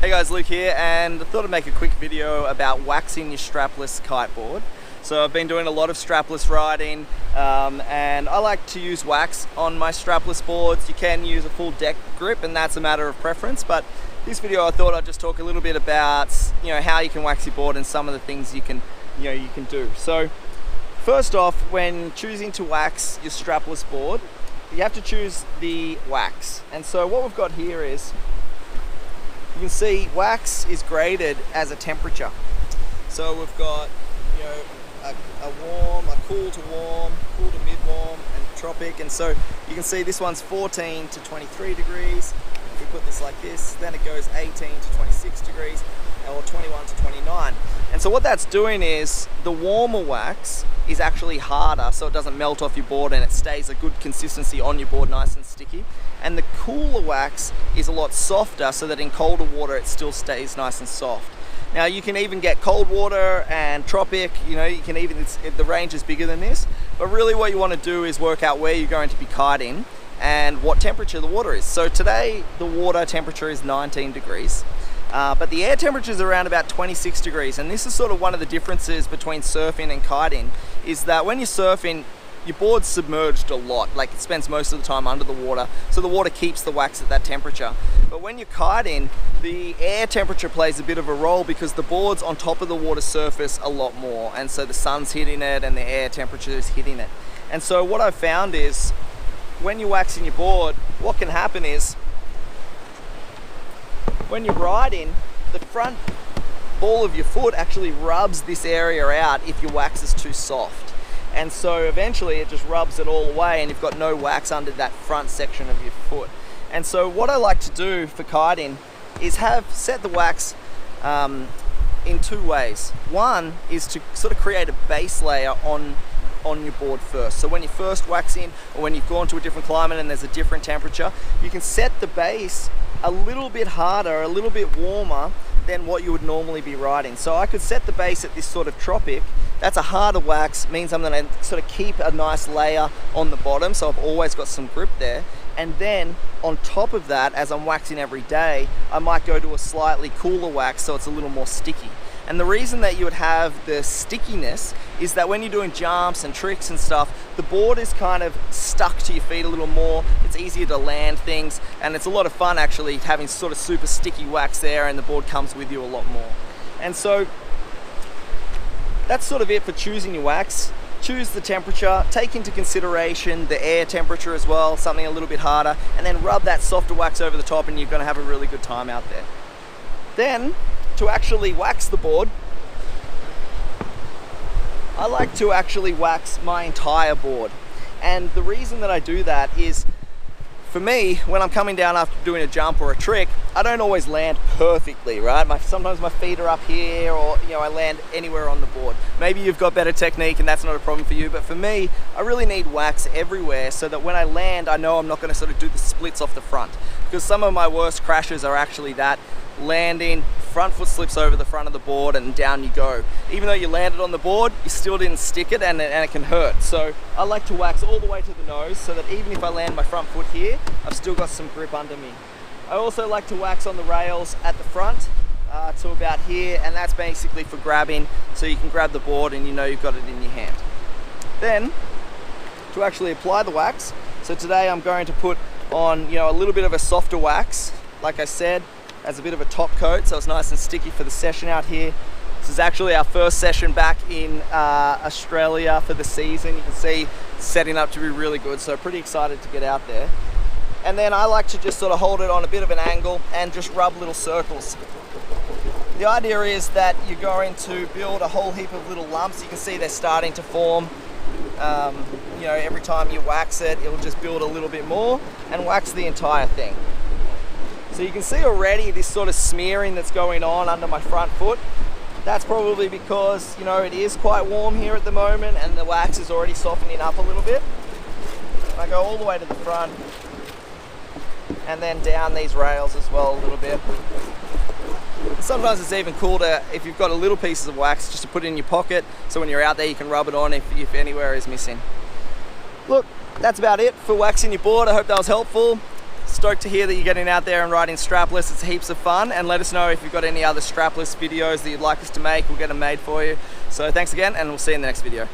Hey guys, Luke here, and I thought I'd make a quick video about waxing your strapless kiteboard. So I've been doing a lot of strapless riding, and I like to use wax on my strapless boards. You can use a full deck grip, and that's a matter of preference, but this video I thought I'd just talk a little bit about how you can wax your board and some of the things you can do. So first off, when choosing to wax your strapless board, you have to choose the wax. And so what we've got here is, you can see wax is graded as a temperature. So we've got a warm, a cool to warm, cool to mid-warm, and tropic. And so you can see this one's 14 to 23 degrees. If we put this like this, then it goes 18 to 26 degrees, or 21 to 29. And so what that's doing is, the warmer wax is actually harder, so it doesn't melt off your board and it stays a good consistency on your board, nice and sticky. And the cooler wax is a lot softer, so that in colder water it still stays nice and soft. Now you can even get cold water and tropic, you can even, the range is bigger than this, but really what you want to do is work out where you're going to be kiting and what temperature the water is. So today the water temperature is 19 degrees. But the air temperature is around about 26 degrees, and this is sort of one of the differences between surfing and kiting, is that when you're surfing, your board's submerged a lot, like it spends most of the time under the water, so the water keeps the wax at that temperature. But when you're kiting, the air temperature plays a bit of a role because the board's on top of the water surface a lot more, and so the sun's hitting it and the air temperature is hitting it. And so what I've found is, when you're waxing your board, what can happen is, when you're riding, the front ball of your foot actually rubs this area out if your wax is too soft. And so eventually it just rubs it all away and you've got no wax under that front section of your foot. And so what I like to do for kiting is set the wax in two ways. One is to sort of create a base layer on your board first. So when you're first waxing, or when you've gone to a different climate and there's a different temperature, you can set the base a little bit harder, a little bit warmer than what you would normally be riding. So I could set the base at this sort of tropic. That's a harder wax, means I'm going to sort of keep a nice layer on the bottom, so I've always got some grip there. And then on top of that, as I'm waxing every day, I might go to a slightly cooler wax so it's a little more sticky. And the reason that you would have the stickiness is that when you're doing jumps and tricks and stuff, the board is kind of stuck to your feet a little more. It's easier to land things, and it's a lot of fun actually having sort of super sticky wax there, and the board comes with you a lot more. And so that's sort of it for choosing your wax. Choose the temperature, take into consideration the air temperature as well, something a little bit harder, and then rub that softer wax over the top and you're going to have a really good time out there. Then, to actually wax the board, I like to actually wax my entire board. And the reason that I do that is, for me, when I'm coming down after doing a jump or a trick, I don't always land perfectly, right? Sometimes my feet are up here, or I land anywhere on the board. Maybe you've got better technique and that's not a problem for you, but for me, I really need wax everywhere so that when I land, I know I'm not going to sort of do the splits off the front. Because some of my worst crashes are actually that, landing, front foot slips over the front of the board and down you go. Even though you landed on the board, you still didn't stick it, and it can hurt. So I like to wax all the way to the nose so that even if I land my front foot here, I've still got some grip under me. I also like to wax on the rails at the front to about here, and that's basically for grabbing, so you can grab the board and you've got it in your hand. Then, to actually apply the wax, so today I'm going to put on a little bit of a softer wax, like I said, as a bit of a top coat, so it's nice and sticky for the session out here. This is actually our first session back in Australia for the season. You can see it's setting up to be really good, so pretty excited to get out there. And then I like to just sort of hold it on a bit of an angle and just rub little circles. The idea is that you're going to build a whole heap of little lumps. You can see they're starting to form. Every time you wax it, it'll just build a little bit more and wax the entire thing. So you can see already this sort of smearing that's going on under my front foot. That's probably because, it is quite warm here at the moment and the wax is already softening up a little bit. And I go all the way to the front and then down these rails as well a little bit. Sometimes it's even cool to, if you've got a little pieces of wax, just to put it in your pocket, so when you're out there you can rub it on if anywhere is missing. Look, that's about it for waxing your board. I hope that was helpful. stoked to hear that you're getting out there and riding strapless. It's heaps of fun, and let us know if you've got any other strapless videos that you'd like us to make. We'll get them made for you. So thanks again, and we'll see you in the next video.